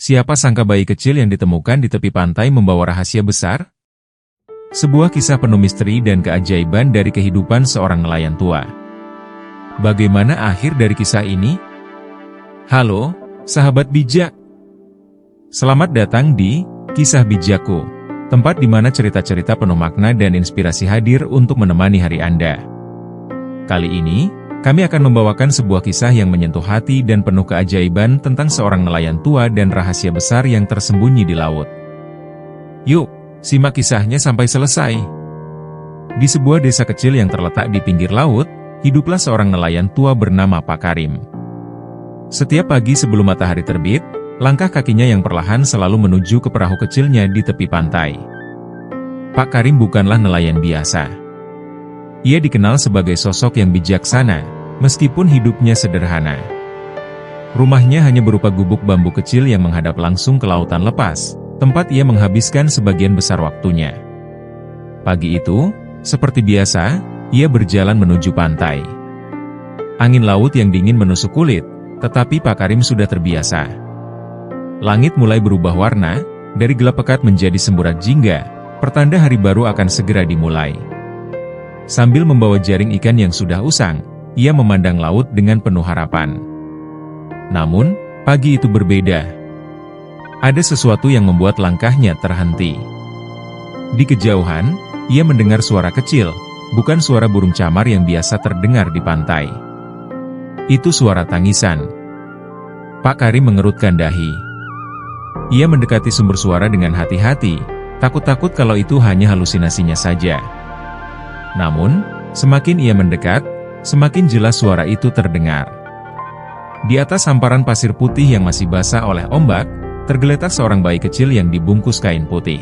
Siapa sangka bayi kecil yang ditemukan di tepi pantai membawa rahasia besar? Sebuah kisah penuh misteri dan keajaiban dari kehidupan seorang nelayan tua. Bagaimana akhir dari kisah ini? Halo, sahabat bijak. Selamat datang di Kisah Bijakku, tempat di mana cerita-cerita penuh makna dan inspirasi hadir untuk menemani hari Anda. Kali ini, kami akan membawakan sebuah kisah yang menyentuh hati dan penuh keajaiban tentang seorang nelayan tua dan rahasia besar yang tersembunyi di laut. Yuk, simak kisahnya sampai selesai. Di sebuah desa kecil yang terletak di pinggir laut, hiduplah seorang nelayan tua bernama Pak Karim. Setiap pagi sebelum matahari terbit, langkah kakinya yang perlahan selalu menuju ke perahu kecilnya di tepi pantai. Pak Karim bukanlah nelayan biasa. Ia dikenal sebagai sosok yang bijaksana, meskipun hidupnya sederhana. Rumahnya hanya berupa gubuk bambu kecil yang menghadap langsung ke lautan lepas, tempat ia menghabiskan sebagian besar waktunya. Pagi itu, seperti biasa, ia berjalan menuju pantai. Angin laut yang dingin menusuk kulit, tetapi Pak Karim sudah terbiasa. Langit mulai berubah warna, dari gelap pekat menjadi semburat jingga, pertanda hari baru akan segera dimulai. Sambil membawa jaring ikan yang sudah usang, ia memandang laut dengan penuh harapan. Namun, pagi itu berbeda. Ada sesuatu yang membuat langkahnya terhenti. Di kejauhan, ia mendengar suara kecil, bukan suara burung camar yang biasa terdengar di pantai. Itu suara tangisan. Pak Karim mengerutkan dahi. Ia mendekati sumber suara dengan hati-hati, takut-takut kalau itu hanya halusinasinya saja. Namun, semakin ia mendekat, semakin jelas suara itu terdengar. Di atas hamparan pasir putih yang masih basah oleh ombak, tergeletak seorang bayi kecil yang dibungkus kain putih.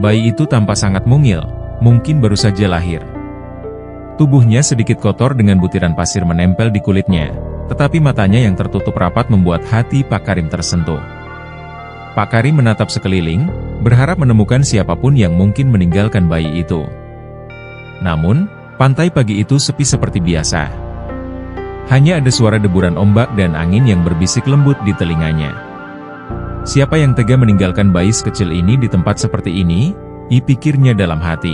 Bayi itu tampak sangat mungil, mungkin baru saja lahir. Tubuhnya sedikit kotor dengan butiran pasir menempel di kulitnya, tetapi matanya yang tertutup rapat membuat hati Pak Karim tersentuh. Pak Karim menatap sekeliling, berharap menemukan siapapun yang mungkin meninggalkan bayi itu. Namun, pantai pagi itu sepi seperti biasa. Hanya ada suara deburan ombak dan angin yang berbisik lembut di telinganya. Siapa yang tega meninggalkan bayi sekecil ini di tempat seperti ini? Pikirnya dalam hati.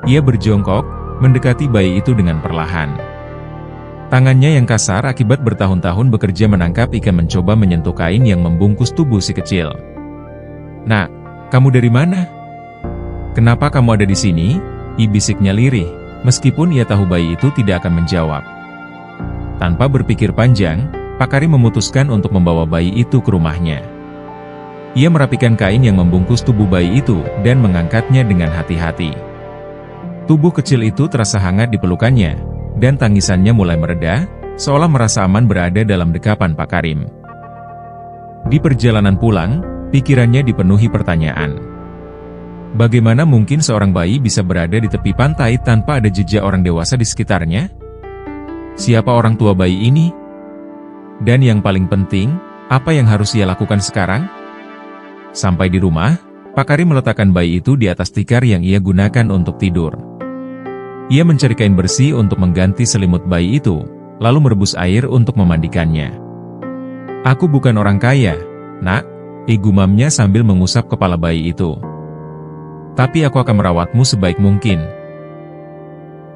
Ia berjongkok, mendekati bayi itu dengan perlahan. Tangannya yang kasar akibat bertahun-tahun bekerja menangkap ikan mencoba menyentuh kain yang membungkus tubuh si kecil. "Nak, kamu dari mana? Kenapa kamu ada di sini?" Bisiknya lirih, meskipun ia tahu bayi itu tidak akan menjawab. Tanpa berpikir panjang, Pak Karim memutuskan untuk membawa bayi itu ke rumahnya. Ia merapikan kain yang membungkus tubuh bayi itu dan mengangkatnya dengan hati-hati. Tubuh kecil itu terasa hangat di pelukannya, dan tangisannya mulai mereda, seolah merasa aman berada dalam dekapan Pak Karim. Di perjalanan pulang, pikirannya dipenuhi pertanyaan. Bagaimana mungkin seorang bayi bisa berada di tepi pantai tanpa ada jejak orang dewasa di sekitarnya? Siapa orang tua bayi ini? Dan yang paling penting, apa yang harus ia lakukan sekarang? Sampai di rumah, Pak Karim meletakkan bayi itu di atas tikar yang ia gunakan untuk tidur. Ia mencari kain bersih untuk mengganti selimut bayi itu, lalu merebus air untuk memandikannya. "Aku bukan orang kaya, Nak," gumamnya sambil mengusap kepala bayi itu. "Tapi aku akan merawatmu sebaik mungkin."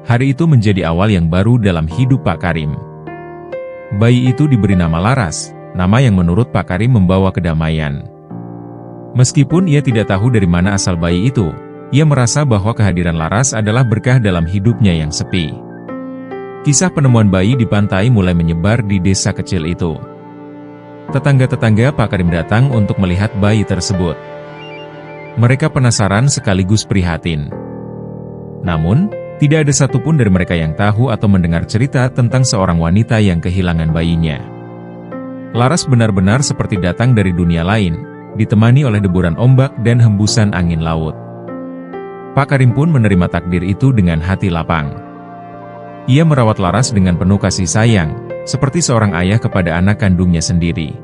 Hari itu menjadi awal yang baru dalam hidup Pak Karim. Bayi itu diberi nama Laras, nama yang menurut Pak Karim membawa kedamaian. Meskipun ia tidak tahu dari mana asal bayi itu, ia merasa bahwa kehadiran Laras adalah berkah dalam hidupnya yang sepi. Kisah penemuan bayi di pantai mulai menyebar di desa kecil itu. Tetangga-tetangga Pak Karim datang untuk melihat bayi tersebut. Mereka penasaran sekaligus prihatin. Namun, tidak ada satupun dari mereka yang tahu atau mendengar cerita tentang seorang wanita yang kehilangan bayinya. Laras benar-benar seperti datang dari dunia lain, ditemani oleh deburan ombak dan hembusan angin laut. Pak Karim pun menerima takdir itu dengan hati lapang. Ia merawat Laras dengan penuh kasih sayang, seperti seorang ayah kepada anak kandungnya sendiri.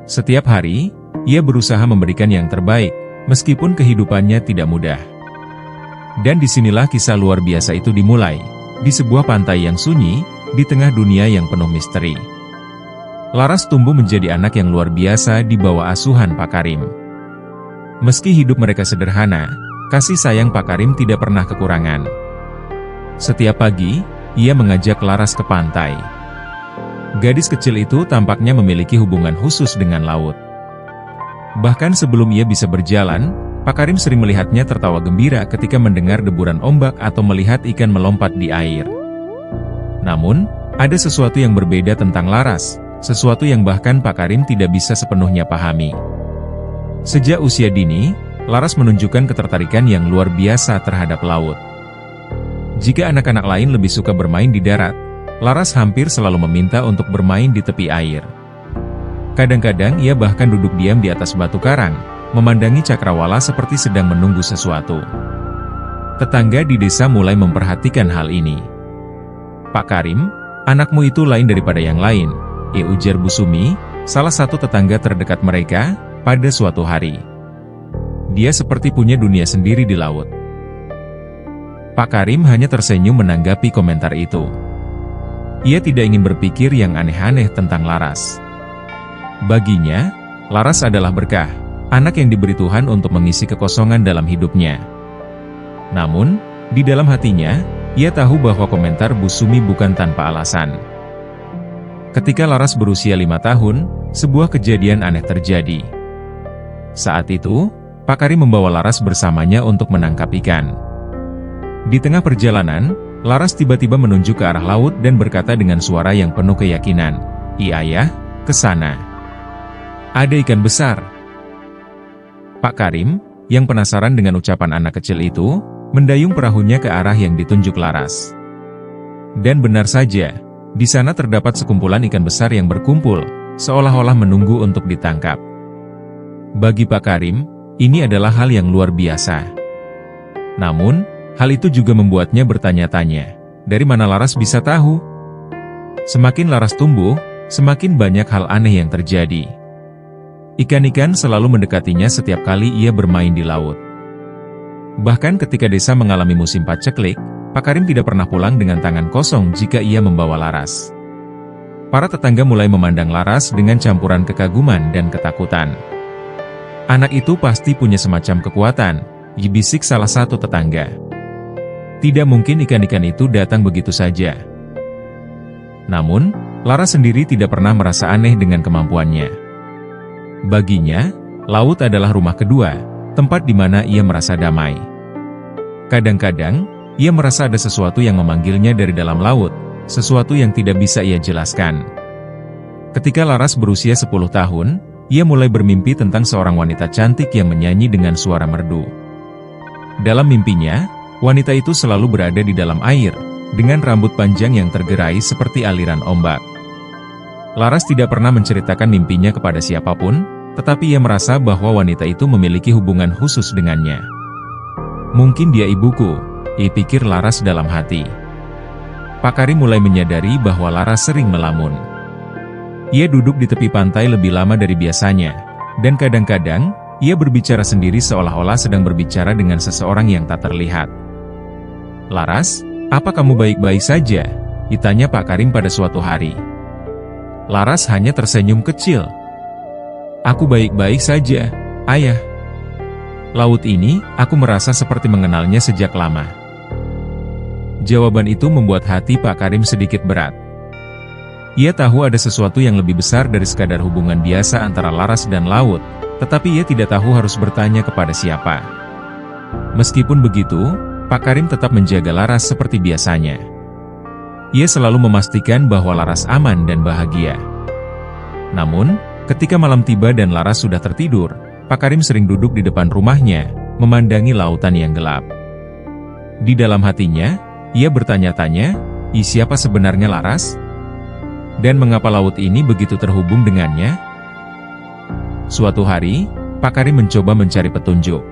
Setiap hari, ia berusaha memberikan yang terbaik, meskipun kehidupannya tidak mudah. Dan disinilah kisah luar biasa itu dimulai, di sebuah pantai yang sunyi, di tengah dunia yang penuh misteri. Laras tumbuh menjadi anak yang luar biasa di bawah asuhan Pak Karim. Meski hidup mereka sederhana, kasih sayang Pak Karim tidak pernah kekurangan. Setiap pagi, ia mengajak Laras ke pantai. Gadis kecil itu tampaknya memiliki hubungan khusus dengan laut. Bahkan sebelum ia bisa berjalan, Pak Karim sering melihatnya tertawa gembira ketika mendengar deburan ombak atau melihat ikan melompat di air. Namun, ada sesuatu yang berbeda tentang Laras, sesuatu yang bahkan Pak Karim tidak bisa sepenuhnya pahami. Sejak usia dini, Laras menunjukkan ketertarikan yang luar biasa terhadap laut. Jika anak-anak lain lebih suka bermain di darat, Laras hampir selalu meminta untuk bermain di tepi air. Kadang-kadang ia bahkan duduk diam di atas batu karang, memandangi cakrawala seperti sedang menunggu sesuatu. Tetangga di desa mulai memperhatikan hal ini. "Pak Karim, anakmu itu lain daripada yang lain," ujar Bu Sumi, salah satu tetangga terdekat mereka, pada suatu hari. "Dia seperti punya dunia sendiri di laut." Pak Karim hanya tersenyum menanggapi komentar itu. Ia tidak ingin berpikir yang aneh-aneh tentang Laras. Baginya, Laras adalah berkah, anak yang diberi Tuhan untuk mengisi kekosongan dalam hidupnya. Namun, di dalam hatinya, ia tahu bahwa komentar Bu Sumi bukan tanpa alasan. Ketika Laras berusia 5 tahun, sebuah kejadian aneh terjadi. Saat itu, Pak Karim membawa Laras bersamanya untuk menangkap ikan. Di tengah perjalanan, Laras tiba-tiba menunjuk ke arah laut dan berkata dengan suara yang penuh keyakinan, "Ayah, ke sana. Ada ikan besar." Pak Karim, yang penasaran dengan ucapan anak kecil itu, mendayung perahunya ke arah yang ditunjuk Laras. Dan benar saja, di sana terdapat sekumpulan ikan besar yang berkumpul, seolah-olah menunggu untuk ditangkap. Bagi Pak Karim, ini adalah hal yang luar biasa. Namun, hal itu juga membuatnya bertanya-tanya, dari mana Laras bisa tahu? Semakin Laras tumbuh, semakin banyak hal aneh yang terjadi. Ikan-ikan selalu mendekatinya setiap kali ia bermain di laut. Bahkan ketika desa mengalami musim paceklik, Pak Karim tidak pernah pulang dengan tangan kosong jika ia membawa Laras. Para tetangga mulai memandang Laras dengan campuran kekaguman dan ketakutan. "Anak itu pasti punya semacam kekuatan," bisik salah satu tetangga. "Tidak mungkin ikan-ikan itu datang begitu saja." Namun, Laras sendiri tidak pernah merasa aneh dengan kemampuannya. Baginya, laut adalah rumah kedua, tempat di mana ia merasa damai. Kadang-kadang, ia merasa ada sesuatu yang memanggilnya dari dalam laut, sesuatu yang tidak bisa ia jelaskan. Ketika Laras berusia 10 tahun, ia mulai bermimpi tentang seorang wanita cantik yang menyanyi dengan suara merdu. Dalam mimpinya, wanita itu selalu berada di dalam air, dengan rambut panjang yang tergerai seperti aliran ombak. Laras tidak pernah menceritakan mimpinya kepada siapapun, tetapi ia merasa bahwa wanita itu memiliki hubungan khusus dengannya. "Mungkin dia ibuku," pikir Laras dalam hati. Pak Karim mulai menyadari bahwa Laras sering melamun. Ia duduk di tepi pantai lebih lama dari biasanya, dan kadang-kadang, ia berbicara sendiri seolah-olah sedang berbicara dengan seseorang yang tak terlihat. "Laras, apa kamu baik-baik saja?" ditanya Pak Karim pada suatu hari. Laras hanya tersenyum kecil. "Aku baik-baik saja, Ayah. Laut ini, aku merasa seperti mengenalnya sejak lama." Jawaban itu membuat hati Pak Karim sedikit berat. Ia tahu ada sesuatu yang lebih besar dari sekadar hubungan biasa antara Laras dan laut, tetapi ia tidak tahu harus bertanya kepada siapa. Meskipun begitu, Pak Karim tetap menjaga Laras seperti biasanya. Ia selalu memastikan bahwa Laras aman dan bahagia. Namun, ketika malam tiba dan Laras sudah tertidur, Pak Karim sering duduk di depan rumahnya, memandangi lautan yang gelap. Di dalam hatinya, ia bertanya-tanya, siapa sebenarnya Laras? Dan mengapa laut ini begitu terhubung dengannya? Suatu hari, Pak Karim mencoba mencari petunjuk.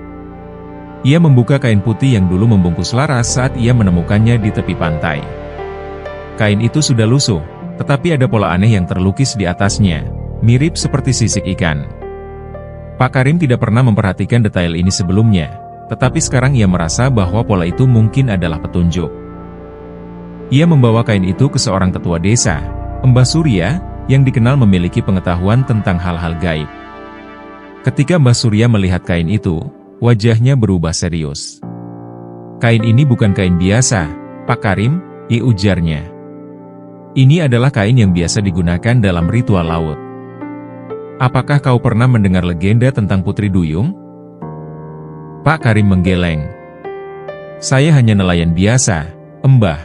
Ia membuka kain putih yang dulu membungkus Laras saat ia menemukannya di tepi pantai. Kain itu sudah lusuh, tetapi ada pola aneh yang terlukis di atasnya, mirip seperti sisik ikan. Pak Karim tidak pernah memperhatikan detail ini sebelumnya, tetapi sekarang ia merasa bahwa pola itu mungkin adalah petunjuk. Ia membawa kain itu ke seorang tetua desa, Mbah Surya, yang dikenal memiliki pengetahuan tentang hal-hal gaib. Ketika Mbah Surya melihat kain itu, wajahnya berubah serius. "Kain ini bukan kain biasa, Pak Karim," ujarnya. "Ini adalah kain yang biasa digunakan dalam ritual laut. Apakah kau pernah mendengar legenda tentang Putri Duyung?" Pak Karim menggeleng. "Saya hanya nelayan biasa, Mbah.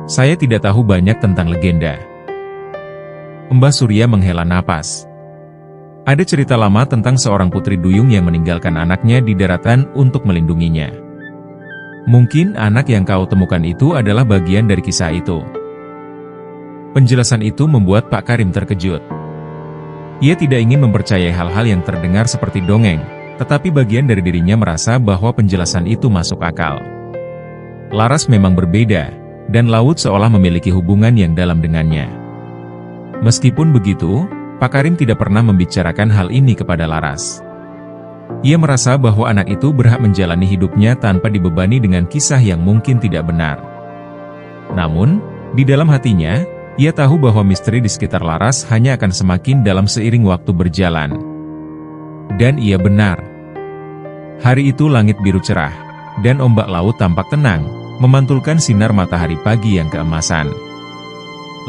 Saya tidak tahu banyak tentang legenda." Mbah Surya menghela napas. "Ada cerita lama tentang seorang Putri Duyung yang meninggalkan anaknya di daratan untuk melindunginya. Mungkin anak yang kau temukan itu adalah bagian dari kisah itu." Penjelasan itu membuat Pak Karim terkejut. Ia tidak ingin mempercayai hal-hal yang terdengar seperti dongeng, tetapi bagian dari dirinya merasa bahwa penjelasan itu masuk akal. Laras memang berbeda, dan laut seolah memiliki hubungan yang dalam dengannya. Meskipun begitu, Pak Karim tidak pernah membicarakan hal ini kepada Laras. Ia merasa bahwa anak itu berhak menjalani hidupnya tanpa dibebani dengan kisah yang mungkin tidak benar. Namun, di dalam hatinya, ia tahu bahwa misteri di sekitar Laras hanya akan semakin dalam seiring waktu berjalan. Dan ia benar. Hari itu langit biru cerah, dan ombak laut tampak tenang, memantulkan sinar matahari pagi yang keemasan.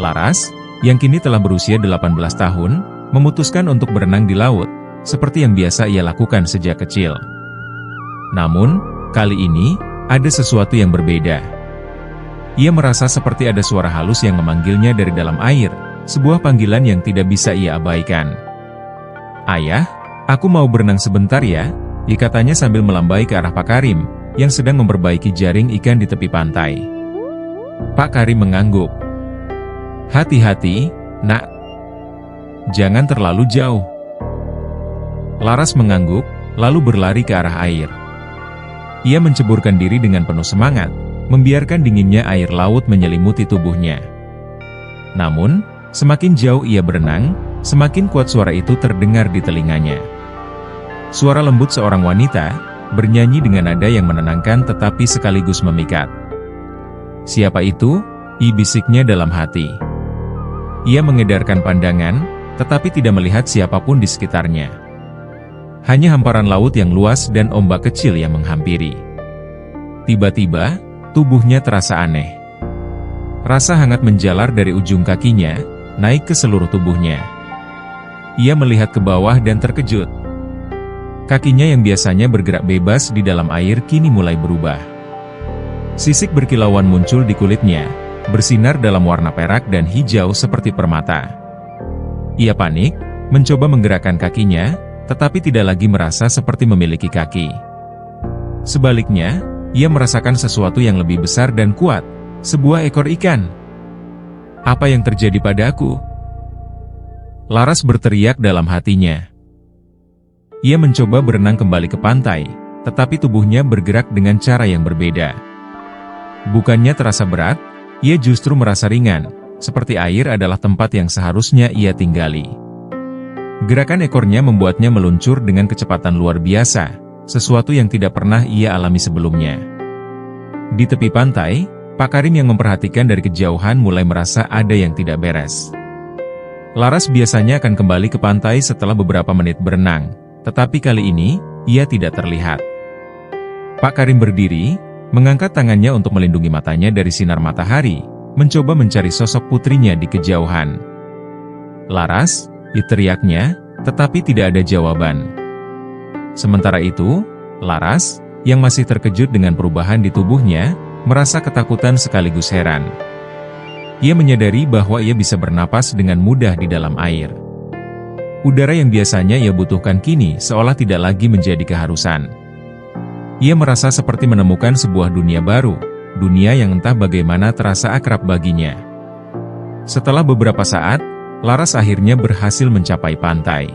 Laras, yang kini telah berusia 18 tahun, memutuskan untuk berenang di laut, seperti yang biasa ia lakukan sejak kecil. Namun, kali ini, ada sesuatu yang berbeda. Ia merasa seperti ada suara halus yang memanggilnya dari dalam air, sebuah panggilan yang tidak bisa ia abaikan. "Ayah, aku mau berenang sebentar ya," katanya sambil melambai ke arah Pak Karim, yang sedang memperbaiki jaring ikan di tepi pantai. Pak Karim mengangguk. "Hati-hati, Nak. Jangan terlalu jauh." Laras mengangguk, lalu berlari ke arah air. Ia menceburkan diri dengan penuh semangat, membiarkan dinginnya air laut menyelimuti tubuhnya. Namun, semakin jauh ia berenang, semakin kuat suara itu terdengar di telinganya. Suara lembut seorang wanita, bernyanyi dengan nada yang menenangkan tetapi sekaligus memikat. "Siapa itu?" bisiknya dalam hati. Ia mengedarkan pandangan, tetapi tidak melihat siapapun di sekitarnya. Hanya hamparan laut yang luas dan ombak kecil yang menghampiri. Tiba-tiba, tubuhnya terasa aneh. Rasa hangat menjalar dari ujung kakinya, naik ke seluruh tubuhnya. Ia melihat ke bawah dan terkejut. Kakinya yang biasanya bergerak bebas di dalam air kini mulai berubah. Sisik berkilauan muncul di kulitnya, bersinar dalam warna perak dan hijau seperti permata. Ia panik, mencoba menggerakkan kakinya, tetapi tidak lagi merasa seperti memiliki kaki. Sebaliknya, ia merasakan sesuatu yang lebih besar dan kuat, sebuah ekor ikan. "Apa yang terjadi padaku?" Laras berteriak dalam hatinya. Ia mencoba berenang kembali ke pantai, tetapi tubuhnya bergerak dengan cara yang berbeda. Bukannya terasa berat, ia justru merasa ringan, seperti air adalah tempat yang seharusnya ia tinggali. Gerakan ekornya membuatnya meluncur dengan kecepatan luar biasa, sesuatu yang tidak pernah ia alami sebelumnya. Di tepi pantai, Pak Karim yang memperhatikan dari kejauhan mulai merasa ada yang tidak beres. Laras biasanya akan kembali ke pantai setelah beberapa menit berenang, tetapi kali ini, ia tidak terlihat. Pak Karim berdiri, mengangkat tangannya untuk melindungi matanya dari sinar matahari, mencoba mencari sosok putrinya di kejauhan. "Laras," teriaknya, tetapi tidak ada jawaban. Sementara itu, Laras, yang masih terkejut dengan perubahan di tubuhnya, merasa ketakutan sekaligus heran. Ia menyadari bahwa ia bisa bernapas dengan mudah di dalam air. Udara yang biasanya ia butuhkan kini seolah tidak lagi menjadi keharusan. Ia merasa seperti menemukan sebuah dunia baru, dunia yang entah bagaimana terasa akrab baginya. Setelah beberapa saat, Laras akhirnya berhasil mencapai pantai.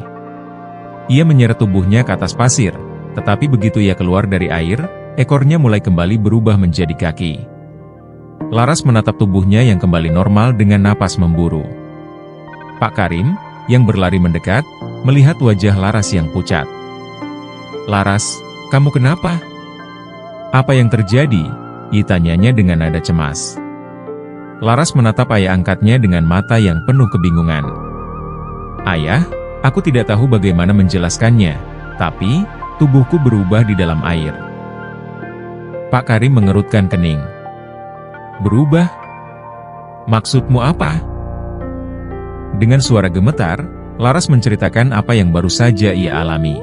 Ia menyeret tubuhnya ke atas pasir, tetapi begitu ia keluar dari air, ekornya mulai kembali berubah menjadi kaki. Laras menatap tubuhnya yang kembali normal dengan napas memburu. Pak Karim, yang berlari mendekat, melihat wajah Laras yang pucat. "Laras, kamu kenapa? Apa yang terjadi?" tanyanya dengan nada cemas. Laras menatap ayah angkatnya dengan mata yang penuh kebingungan. "Ayah, aku tidak tahu bagaimana menjelaskannya, tapi tubuhku berubah di dalam air." Pak Karim mengerutkan kening. "Berubah? Maksudmu apa?" Dengan suara gemetar, Laras menceritakan apa yang baru saja ia alami.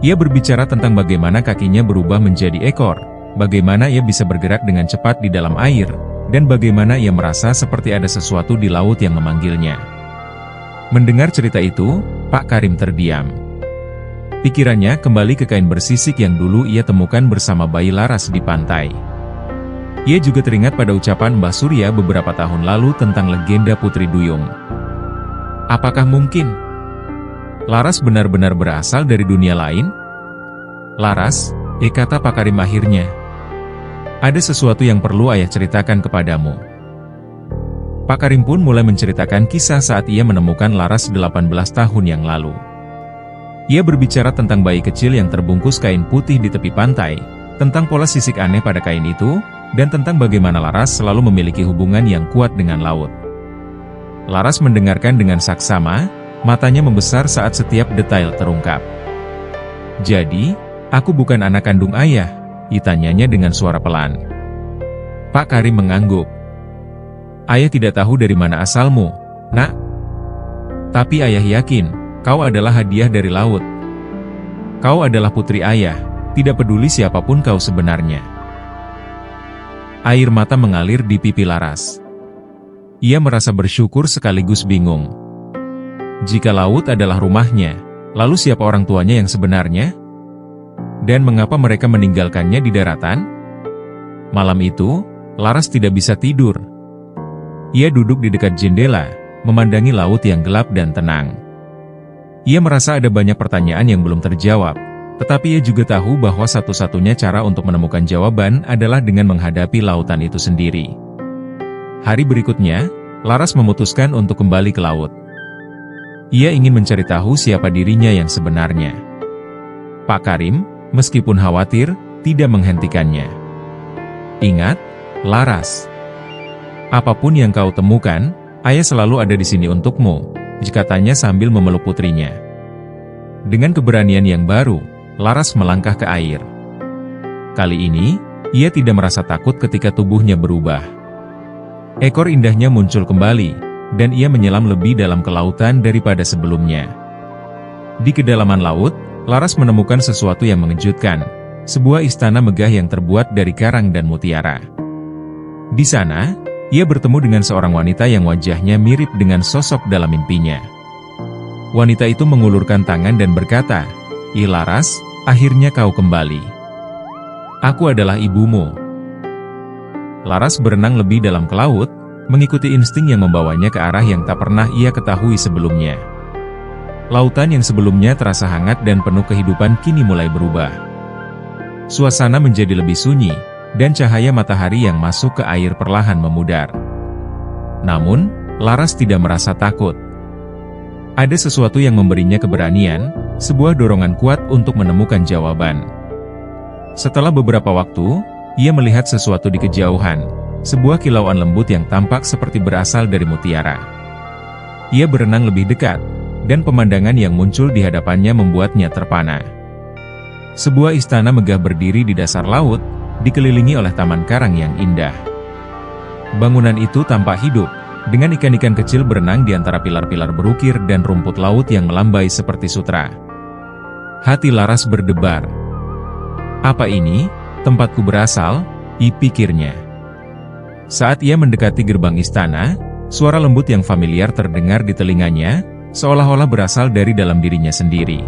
Ia berbicara tentang bagaimana kakinya berubah menjadi ekor, bagaimana ia bisa bergerak dengan cepat di dalam air, dan bagaimana ia merasa seperti ada sesuatu di laut yang memanggilnya. Mendengar cerita itu, Pak Karim terdiam. Pikirannya kembali ke kain bersisik yang dulu ia temukan bersama bayi Laras di pantai. Ia juga teringat pada ucapan Mbah Surya beberapa tahun lalu tentang legenda Putri Duyung. Apakah mungkin Laras benar-benar berasal dari dunia lain? "Laras," kata Pak Karim akhirnya, "ada sesuatu yang perlu ayah ceritakan kepadamu." Pak Karim pun mulai menceritakan kisah saat ia menemukan Laras 18 tahun yang lalu. Ia berbicara tentang bayi kecil yang terbungkus kain putih di tepi pantai, tentang pola sisik aneh pada kain itu, dan tentang bagaimana Laras selalu memiliki hubungan yang kuat dengan laut. Laras mendengarkan dengan saksama, matanya membesar saat setiap detail terungkap. "Jadi, aku bukan anak kandung ayah?" ditanyanya dengan suara pelan. Pak Karim mengangguk. "Ayah tidak tahu dari mana asalmu, Nak. Tapi ayah yakin, kau adalah hadiah dari laut. Kau adalah putri ayah, tidak peduli siapapun kau sebenarnya." Air mata mengalir di pipi Laras. Ia merasa bersyukur sekaligus bingung. Jika laut adalah rumahnya, lalu siapa orang tuanya yang sebenarnya? Dan mengapa mereka meninggalkannya di daratan? Malam itu, Laras tidak bisa tidur. Ia duduk di dekat jendela, memandangi laut yang gelap dan tenang. Ia merasa ada banyak pertanyaan yang belum terjawab, tetapi ia juga tahu bahwa satu-satunya cara untuk menemukan jawaban adalah dengan menghadapi lautan itu sendiri. Hari berikutnya, Laras memutuskan untuk kembali ke laut. Ia ingin mencari tahu siapa dirinya yang sebenarnya. Pak Karim, meskipun khawatir, tidak menghentikannya. "Ingat, Laras, apapun yang kau temukan, ayah selalu ada di sini untukmu," katanya sambil memeluk putrinya. Dengan keberanian yang baru, Laras melangkah ke air. Kali ini, ia tidak merasa takut ketika tubuhnya berubah. Ekor indahnya muncul kembali, dan ia menyelam lebih dalam ke lautan daripada sebelumnya. Di kedalaman laut, Laras menemukan sesuatu yang mengejutkan, sebuah istana megah yang terbuat dari karang dan mutiara. Di sana, ia bertemu dengan seorang wanita yang wajahnya mirip dengan sosok dalam mimpinya. Wanita itu mengulurkan tangan dan berkata, "Ih Laras, akhirnya kau kembali. Aku adalah ibumu." Laras berenang lebih dalam ke laut, mengikuti insting yang membawanya ke arah yang tak pernah ia ketahui sebelumnya. Lautan yang sebelumnya terasa hangat dan penuh kehidupan kini mulai berubah. Suasana menjadi lebih sunyi, dan cahaya matahari yang masuk ke air perlahan memudar. Namun, Laras tidak merasa takut. Ada sesuatu yang memberinya keberanian, sebuah dorongan kuat untuk menemukan jawaban. Setelah beberapa waktu, ia melihat sesuatu di kejauhan, sebuah kilauan lembut yang tampak seperti berasal dari mutiara. Ia berenang lebih dekat, dan pemandangan yang muncul di hadapannya membuatnya terpana. Sebuah istana megah berdiri di dasar laut, dikelilingi oleh taman karang yang indah. Bangunan itu tampak hidup, dengan ikan-ikan kecil berenang di antara pilar-pilar berukir dan rumput laut yang melambai seperti sutra. Hati Laras berdebar. "Apa ini, tempatku berasal?" pikirnya. Saat ia mendekati gerbang istana, suara lembut yang familiar terdengar di telinganya, seolah-olah berasal dari dalam dirinya sendiri.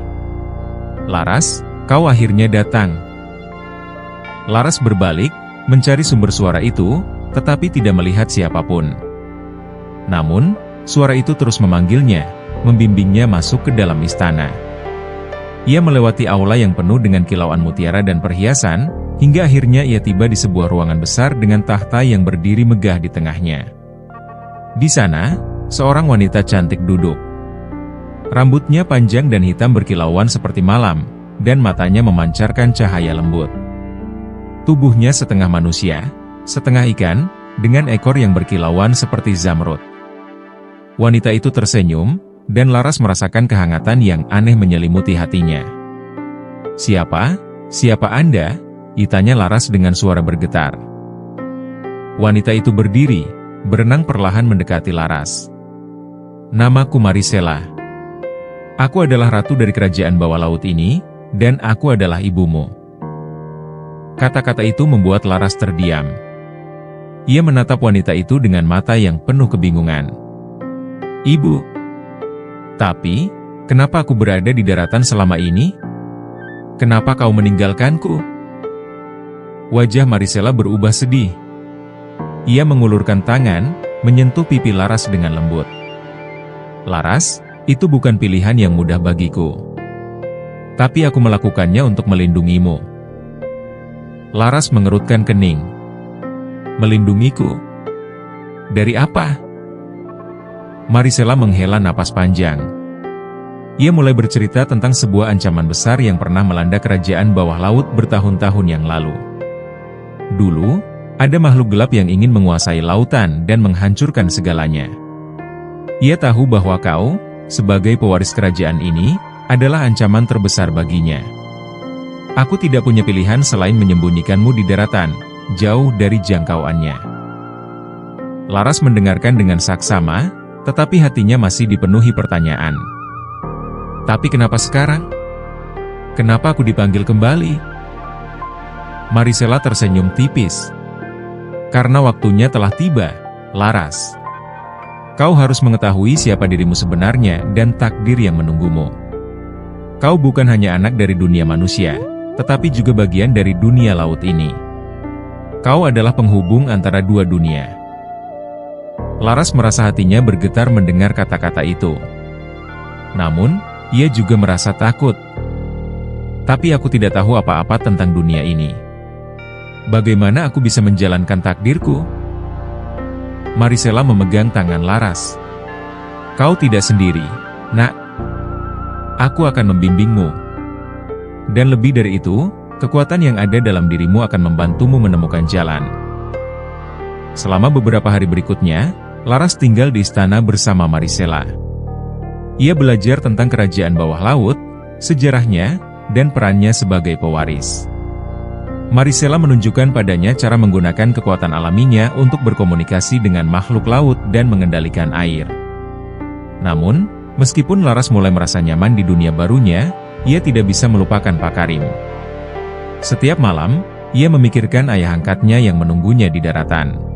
"Laras, kau akhirnya datang." Laras berbalik, mencari sumber suara itu, tetapi tidak melihat siapapun. Namun, suara itu terus memanggilnya, membimbingnya masuk ke dalam istana. Ia melewati aula yang penuh dengan kilauan mutiara dan perhiasan, hingga akhirnya ia tiba di sebuah ruangan besar dengan tahta yang berdiri megah di tengahnya. Di sana, seorang wanita cantik duduk. Rambutnya panjang dan hitam berkilauan seperti malam, dan matanya memancarkan cahaya lembut. Tubuhnya setengah manusia, setengah ikan, dengan ekor yang berkilauan seperti zamrud. Wanita itu tersenyum, dan Laras merasakan kehangatan yang aneh menyelimuti hatinya. "Siapa? Siapa Anda?" tanya Laras dengan suara bergetar. Wanita itu berdiri, berenang perlahan mendekati Laras. "Namaku Marisela. Aku adalah ratu dari kerajaan bawah laut ini, dan aku adalah ibumu." Kata-kata itu membuat Laras terdiam. Ia menatap wanita itu dengan mata yang penuh kebingungan. "Ibu? Tapi, kenapa aku berada di daratan selama ini? Kenapa kau meninggalkanku?" Wajah Marisela berubah sedih. Ia mengulurkan tangan, menyentuh pipi Laras dengan lembut. "Laras, itu bukan pilihan yang mudah bagiku. Tapi aku melakukannya untuk melindungimu." Laras mengerutkan kening. "Melindungiku? Dari apa?" Marisela menghela napas panjang. Ia mulai bercerita tentang sebuah ancaman besar yang pernah melanda kerajaan bawah laut bertahun-tahun yang lalu. Dulu, ada makhluk gelap yang ingin menguasai lautan dan menghancurkan segalanya. Ia tahu bahwa kau, sebagai pewaris kerajaan ini, adalah ancaman terbesar baginya. Aku tidak punya pilihan selain menyembunyikanmu di daratan, jauh dari jangkauannya. Laras mendengarkan dengan saksama, tetapi hatinya masih dipenuhi pertanyaan. "Tapi kenapa sekarang? Kenapa aku dipanggil kembali?" Marisela tersenyum tipis. "Karena waktunya telah tiba, Laras. Kau harus mengetahui siapa dirimu sebenarnya dan takdir yang menunggumu. Kau bukan hanya anak dari dunia manusia, tetapi juga bagian dari dunia laut ini. Kau adalah penghubung antara dua dunia." Laras merasa hatinya bergetar mendengar kata-kata itu. Namun, ia juga merasa takut. "Tapi aku tidak tahu apa-apa tentang dunia ini. Bagaimana aku bisa menjalankan takdirku?" Marisela memegang tangan Laras. "Kau tidak sendiri, nak. Aku akan membimbingmu. Dan lebih dari itu, kekuatan yang ada dalam dirimu akan membantumu menemukan jalan." Selama beberapa hari berikutnya, Laras tinggal di istana bersama Marisela. Ia belajar tentang kerajaan bawah laut, sejarahnya, dan perannya sebagai pewaris. Marisela menunjukkan padanya cara menggunakan kekuatan alaminya untuk berkomunikasi dengan makhluk laut dan mengendalikan air. Namun, meskipun Laras mulai merasa nyaman di dunia barunya, ia tidak bisa melupakan Pak Karim. Setiap malam, ia memikirkan ayah angkatnya yang menunggunya di daratan.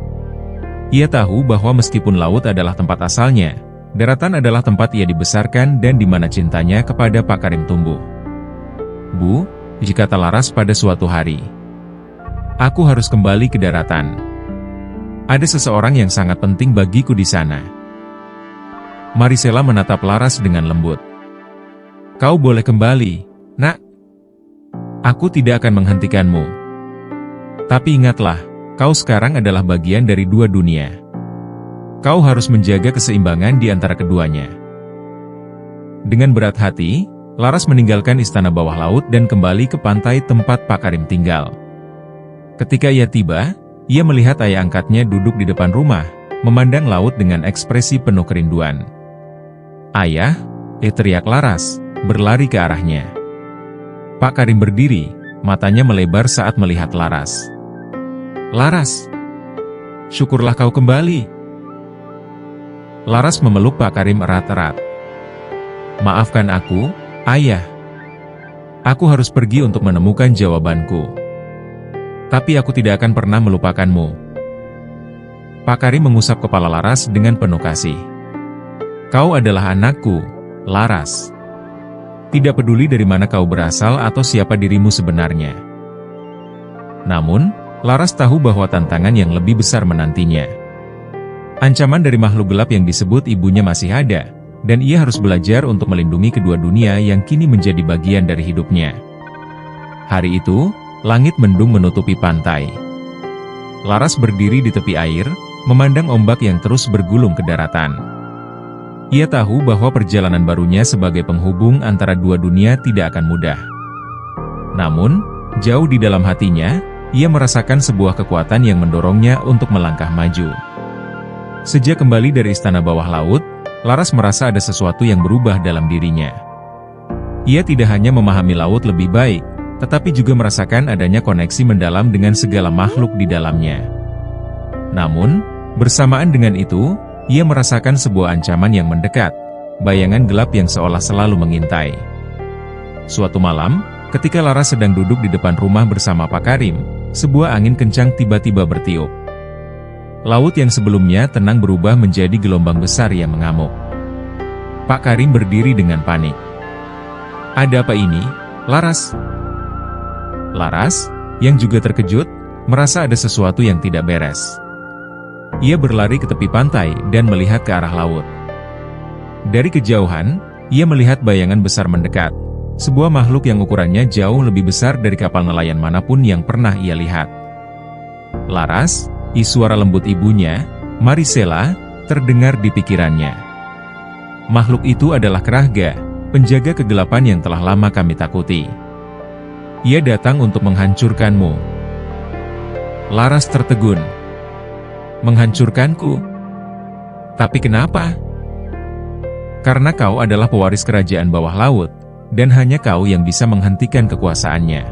Ia tahu bahwa meskipun laut adalah tempat asalnya, daratan adalah tempat ia dibesarkan dan di mana cintanya kepada Pak Karim tumbuh. "Bu," kata Laras pada suatu hari, "aku harus kembali ke daratan. Ada seseorang yang sangat penting bagiku di sana." Marisela menatap Laras dengan lembut. "Kau boleh kembali, nak. Aku tidak akan menghentikanmu. Tapi ingatlah, kau sekarang adalah bagian dari dua dunia. Kau harus menjaga keseimbangan di antara keduanya." Dengan berat hati, Laras meninggalkan istana bawah laut dan kembali ke pantai tempat Pak Karim tinggal. Ketika ia tiba, ia melihat ayah angkatnya duduk di depan rumah, memandang laut dengan ekspresi penuh kerinduan. "Ayah!" teriak Laras, berlari ke arahnya. Pak Karim berdiri, matanya melebar saat melihat Laras. "Laras! Syukurlah kau kembali." Laras memeluk Pak Karim erat-erat. "Maafkan aku, Ayah. Aku harus pergi untuk menemukan jawabanku. Tapi aku tidak akan pernah melupakanmu." Pak Karim mengusap kepala Laras dengan penuh kasih. "Kau adalah anakku, Laras. Tidak peduli dari mana kau berasal atau siapa dirimu sebenarnya." Namun, Laras tahu bahwa tantangan yang lebih besar menantinya. Ancaman dari makhluk gelap yang disebut ibunya masih ada, dan ia harus belajar untuk melindungi kedua dunia yang kini menjadi bagian dari hidupnya. Hari itu, langit mendung menutupi pantai. Laras berdiri di tepi air, memandang ombak yang terus bergulung ke daratan. Ia tahu bahwa perjalanan barunya sebagai penghubung antara dua dunia tidak akan mudah. Namun, jauh di dalam hatinya, ia merasakan sebuah kekuatan yang mendorongnya untuk melangkah maju. Sejak kembali dari istana bawah laut, Laras merasa ada sesuatu yang berubah dalam dirinya. Ia tidak hanya memahami laut lebih baik, tetapi juga merasakan adanya koneksi mendalam dengan segala makhluk di dalamnya. Namun, bersamaan dengan itu, ia merasakan sebuah ancaman yang mendekat, bayangan gelap yang seolah selalu mengintai. Suatu malam, ketika Laras sedang duduk di depan rumah bersama Pak Karim, sebuah angin kencang tiba-tiba bertiup. Laut yang sebelumnya tenang berubah menjadi gelombang besar yang mengamuk. Pak Karim berdiri dengan panik. "Ada apa ini, Laras?" Laras, yang juga terkejut, merasa ada sesuatu yang tidak beres. Ia berlari ke tepi pantai dan melihat ke arah laut. Dari kejauhan, ia melihat bayangan besar mendekat. Sebuah makhluk yang ukurannya jauh lebih besar dari kapal nelayan manapun yang pernah ia lihat. "Laras," suara lembut ibunya, Marisela, terdengar di pikirannya. Makhluk itu adalah Krahga, penjaga kegelapan yang telah lama kami takuti. Ia datang untuk menghancurkanmu. Laras tertegun. "Menghancurkanku? Tapi kenapa?" "Karena kau adalah pewaris kerajaan bawah laut, dan hanya kau yang bisa menghentikan kekuasaannya.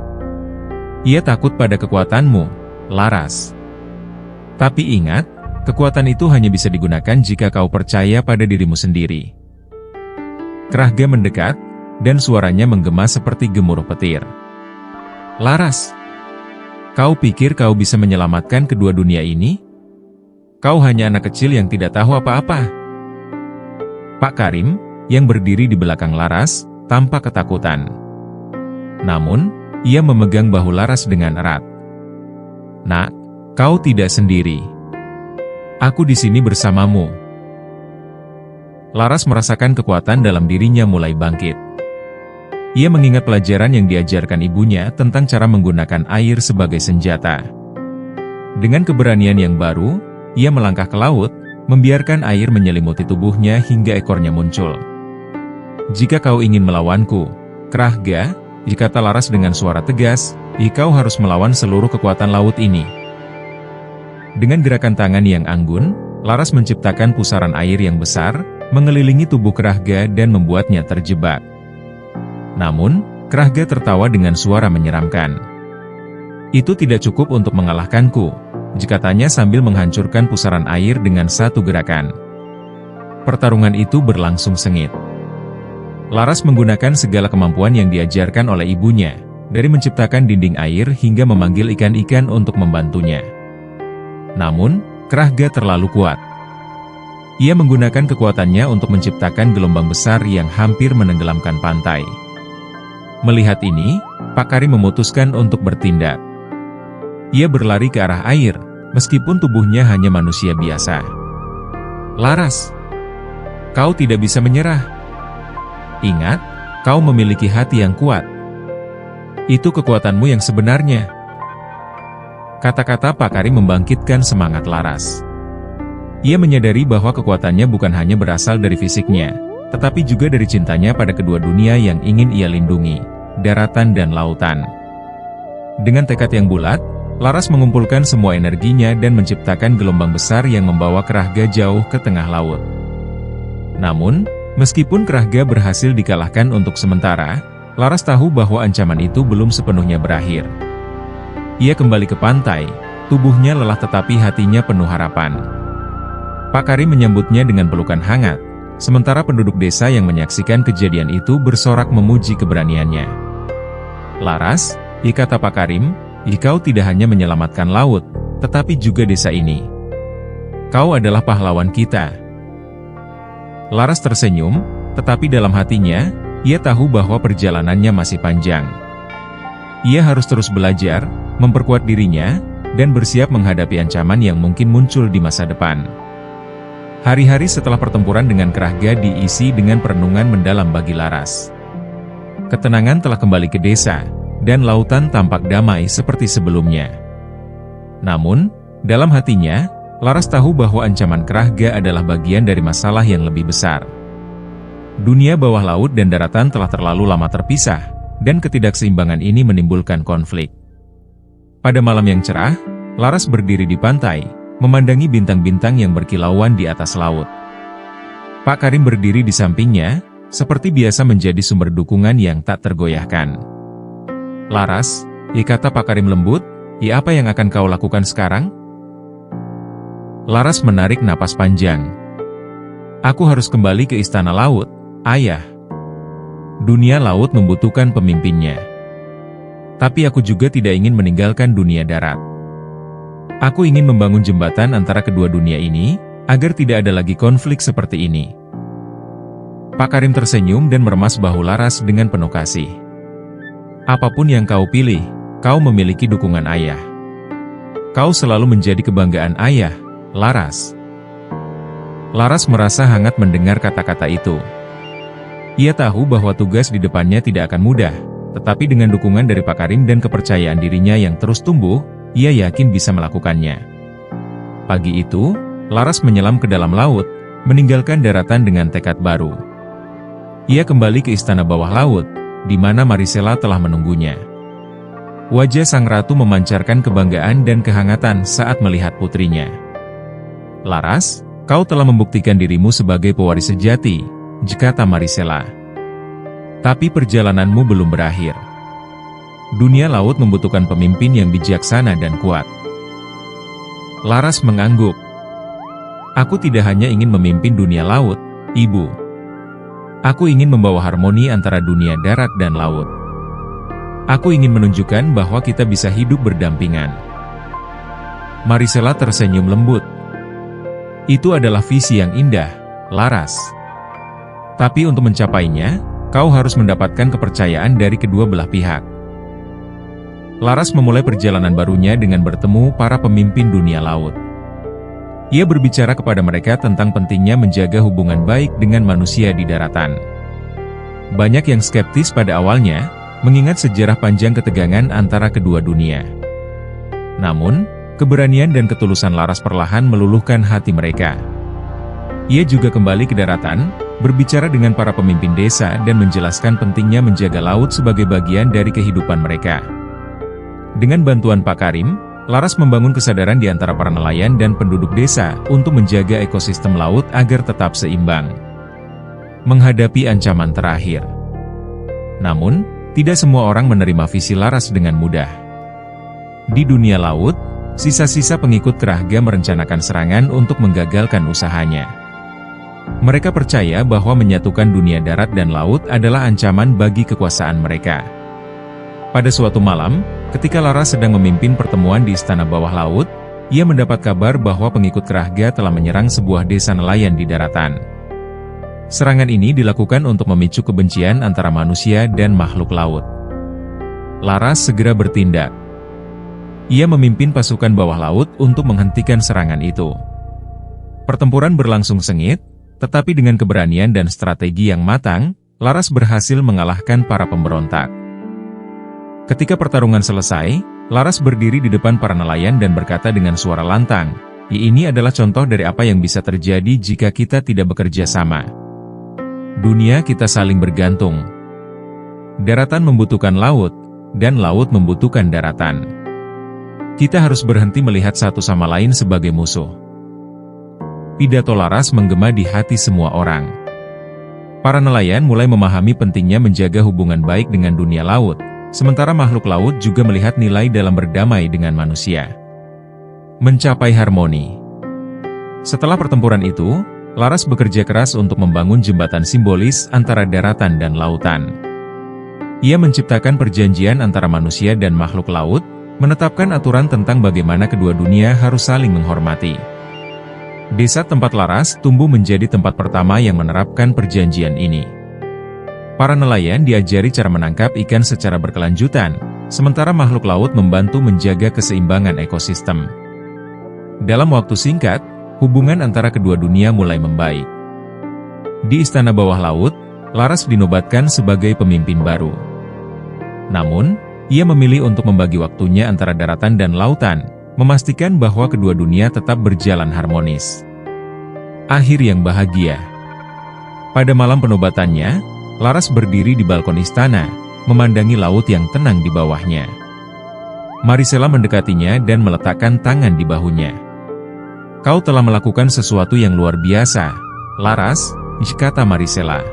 Ia takut pada kekuatanmu, Laras. Tapi ingat, kekuatan itu hanya bisa digunakan jika kau percaya pada dirimu sendiri." Krahga mendekat, dan suaranya menggema seperti gemuruh petir. "Laras, kau pikir kau bisa menyelamatkan kedua dunia ini? Kau hanya anak kecil yang tidak tahu apa-apa." Pak Karim, yang berdiri di belakang Laras, tampak ketakutan. Namun, ia memegang bahu Laras dengan erat. "Nak, kau tidak sendiri. Aku di sini bersamamu." Laras merasakan kekuatan dalam dirinya mulai bangkit. Ia mengingat pelajaran yang diajarkan ibunya tentang cara menggunakan air sebagai senjata. Dengan keberanian yang baru, ia melangkah ke laut, membiarkan air menyelimuti tubuhnya hingga ekornya muncul. "Jika kau ingin melawanku, Krahga," kata Laras dengan suara tegas, "kau harus melawan seluruh kekuatan laut ini." Dengan gerakan tangan yang anggun, Laras menciptakan pusaran air yang besar, mengelilingi tubuh Krahga dan membuatnya terjebak. Namun, Krahga tertawa dengan suara menyeramkan. "Itu tidak cukup untuk mengalahkanku," katanya sambil menghancurkan pusaran air dengan satu gerakan. Pertarungan itu berlangsung sengit. Laras menggunakan segala kemampuan yang diajarkan oleh ibunya, dari menciptakan dinding air hingga memanggil ikan-ikan untuk membantunya. Namun, Krahga terlalu kuat. Ia menggunakan kekuatannya untuk menciptakan gelombang besar yang hampir menenggelamkan pantai. Melihat ini, Pak Karim memutuskan untuk bertindak. Ia berlari ke arah air, meskipun tubuhnya hanya manusia biasa. "Laras, kau tidak bisa menyerah. Ingat, kau memiliki hati yang kuat. Itu kekuatanmu yang sebenarnya." Kata-kata Pak Karim membangkitkan semangat Laras. Ia menyadari bahwa kekuatannya bukan hanya berasal dari fisiknya, tetapi juga dari cintanya pada kedua dunia yang ingin ia lindungi, daratan dan lautan. Dengan tekad yang bulat, Laras mengumpulkan semua energinya dan menciptakan gelombang besar yang membawa Krahga jauh ke tengah laut. Namun, meskipun Krahga berhasil dikalahkan untuk sementara, Laras tahu bahwa ancaman itu belum sepenuhnya berakhir. Ia kembali ke pantai, tubuhnya lelah tetapi hatinya penuh harapan. Pak Karim menyambutnya dengan pelukan hangat, sementara penduduk desa yang menyaksikan kejadian itu bersorak memuji keberaniannya. "Laras," kata Pak Karim, "kau tidak hanya menyelamatkan laut, tetapi juga desa ini. Kau adalah pahlawan kita." Laras tersenyum, tetapi dalam hatinya, ia tahu bahwa perjalanannya masih panjang. Ia harus terus belajar, memperkuat dirinya, dan bersiap menghadapi ancaman yang mungkin muncul di masa depan. Hari-hari setelah pertempuran dengan Krahga diisi dengan perenungan mendalam bagi Laras. Ketenangan telah kembali ke desa, dan lautan tampak damai seperti sebelumnya. Namun, dalam hatinya, Laras tahu bahwa ancaman Krahga adalah bagian dari masalah yang lebih besar. Dunia bawah laut dan daratan telah terlalu lama terpisah, dan ketidakseimbangan ini menimbulkan konflik. Pada malam yang cerah, Laras berdiri di pantai, memandangi bintang-bintang yang berkilauan di atas laut. Pak Karim berdiri di sampingnya, seperti biasa menjadi sumber dukungan yang tak tergoyahkan. "Laras," kata Pak Karim lembut, "apa yang akan kau lakukan sekarang?" Laras menarik napas panjang. "Aku harus kembali ke Istana Laut, Ayah. Dunia laut membutuhkan pemimpinnya. Tapi aku juga tidak ingin meninggalkan dunia darat. Aku ingin membangun jembatan antara kedua dunia ini, agar tidak ada lagi konflik seperti ini." Pak Karim tersenyum dan meremas bahu Laras dengan penuh kasih. "Apapun yang kau pilih, kau memiliki dukungan Ayah. Kau selalu menjadi kebanggaan Ayah, Laras." Laras merasa hangat mendengar kata-kata itu. Ia tahu bahwa tugas di depannya tidak akan mudah, tetapi dengan dukungan dari Pak Karim dan kepercayaan dirinya yang terus tumbuh, ia yakin bisa melakukannya. Pagi itu, Laras menyelam ke dalam laut, meninggalkan daratan dengan tekad baru. Ia kembali ke Istana Bawah Laut, di mana Marisela telah menunggunya. Wajah sang ratu memancarkan kebanggaan dan kehangatan saat melihat putrinya. "Laras, kau telah membuktikan dirimu sebagai pewaris sejati," kata Marisela. "Tapi perjalananmu belum berakhir. Dunia laut membutuhkan pemimpin yang bijaksana dan kuat." Laras mengangguk. "Aku tidak hanya ingin memimpin dunia laut, Ibu. Aku ingin membawa harmoni antara dunia darat dan laut. Aku ingin menunjukkan bahwa kita bisa hidup berdampingan." Marisela tersenyum lembut. "Itu adalah visi yang indah, Laras. Tapi untuk mencapainya, kau harus mendapatkan kepercayaan dari kedua belah pihak." Laras memulai perjalanan barunya dengan bertemu para pemimpin dunia laut. Ia berbicara kepada mereka tentang pentingnya menjaga hubungan baik dengan manusia di daratan. Banyak yang skeptis pada awalnya, mengingat sejarah panjang ketegangan antara kedua dunia. Namun, keberanian dan ketulusan Laras perlahan meluluhkan hati mereka. Ia juga kembali ke daratan, berbicara dengan para pemimpin desa dan menjelaskan pentingnya menjaga laut sebagai bagian dari kehidupan mereka. Dengan bantuan Pak Karim, Laras membangun kesadaran di antara para nelayan dan penduduk desa untuk menjaga ekosistem laut agar tetap seimbang menghadapi ancaman terakhir. Namun, tidak semua orang menerima visi Laras dengan mudah. Di dunia laut, sisa-sisa pengikut Kerahga merencanakan serangan untuk menggagalkan usahanya. Mereka percaya bahwa menyatukan dunia darat dan laut adalah ancaman bagi kekuasaan mereka. Pada suatu malam, ketika Laras sedang memimpin pertemuan di Istana Bawah Laut, ia mendapat kabar bahwa pengikut Kerahga telah menyerang sebuah desa nelayan di daratan. Serangan ini dilakukan untuk memicu kebencian antara manusia dan makhluk laut. Laras segera bertindak. Ia memimpin pasukan bawah laut untuk menghentikan serangan itu. Pertempuran berlangsung sengit, tetapi dengan keberanian dan strategi yang matang, Laras berhasil mengalahkan para pemberontak. Ketika pertarungan selesai, Laras berdiri di depan para nelayan dan berkata dengan suara lantang, "Ini adalah contoh dari apa yang bisa terjadi jika kita tidak bekerja sama. Dunia kita saling bergantung. Daratan membutuhkan laut, dan laut membutuhkan daratan. Kita harus berhenti melihat satu sama lain sebagai musuh." Pidato Laras menggema di hati semua orang. Para nelayan mulai memahami pentingnya menjaga hubungan baik dengan dunia laut, sementara makhluk laut juga melihat nilai dalam berdamai dengan manusia. Mencapai harmoni. Setelah pertempuran itu, Laras bekerja keras untuk membangun jembatan simbolis antara daratan dan lautan. Ia menciptakan perjanjian antara manusia dan makhluk laut, menetapkan aturan tentang bagaimana kedua dunia harus saling menghormati. Desa tempat Laras tumbuh menjadi tempat pertama yang menerapkan perjanjian ini. Para nelayan diajari cara menangkap ikan secara berkelanjutan, sementara makhluk laut membantu menjaga keseimbangan ekosistem. Dalam waktu singkat, hubungan antara kedua dunia mulai membaik. Di Istana Bawah Laut, Laras dinobatkan sebagai pemimpin baru. Namun, ia memilih untuk membagi waktunya antara daratan dan lautan, memastikan bahwa kedua dunia tetap berjalan harmonis. Akhir yang bahagia. Pada malam penobatannya, Laras berdiri di balkon istana, memandangi laut yang tenang di bawahnya. Marisela mendekatinya dan meletakkan tangan di bahunya. "Kau telah melakukan sesuatu yang luar biasa, Laras," kata Marisela.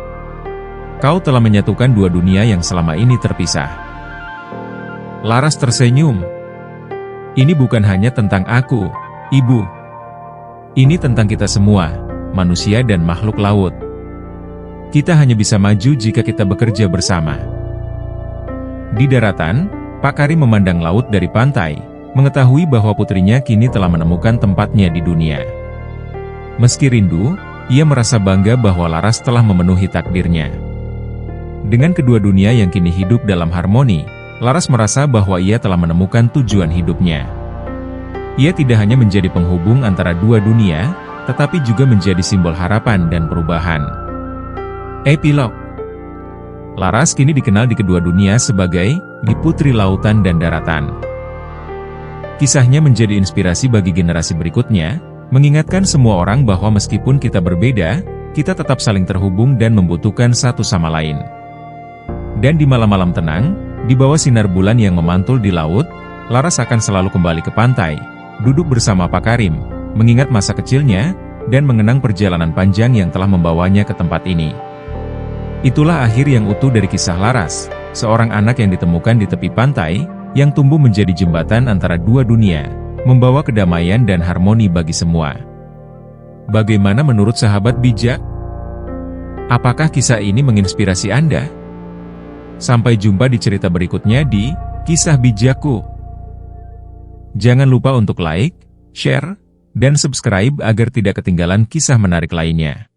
"Kau telah menyatukan dua dunia yang selama ini terpisah." Laras tersenyum. "Ini bukan hanya tentang aku, Ibu. Ini tentang kita semua, manusia dan makhluk laut. Kita hanya bisa maju jika kita bekerja bersama." Di daratan, Pak Karim memandang laut dari pantai, mengetahui bahwa putrinya kini telah menemukan tempatnya di dunia. Meski rindu, ia merasa bangga bahwa Laras telah memenuhi takdirnya. Dengan kedua dunia yang kini hidup dalam harmoni, Laras merasa bahwa ia telah menemukan tujuan hidupnya. Ia tidak hanya menjadi penghubung antara dua dunia, tetapi juga menjadi simbol harapan dan perubahan. Epilog. Laras kini dikenal di kedua dunia sebagai di Putri Lautan dan Daratan. Kisahnya menjadi inspirasi bagi generasi berikutnya, mengingatkan semua orang bahwa meskipun kita berbeda, kita tetap saling terhubung dan membutuhkan satu sama lain. Dan di malam-malam tenang, di bawah sinar bulan yang memantul di laut, Laras akan selalu kembali ke pantai, duduk bersama Pak Karim, mengingat masa kecilnya, dan mengenang perjalanan panjang yang telah membawanya ke tempat ini. Itulah akhir yang utuh dari kisah Laras, seorang anak yang ditemukan di tepi pantai, yang tumbuh menjadi jembatan antara dua dunia, membawa kedamaian dan harmoni bagi semua. Bagaimana menurut sahabat bijak? Apakah kisah ini menginspirasi Anda? Sampai jumpa di cerita berikutnya di Kisah Bijakku. Jangan lupa untuk like, share, dan subscribe agar tidak ketinggalan kisah menarik lainnya.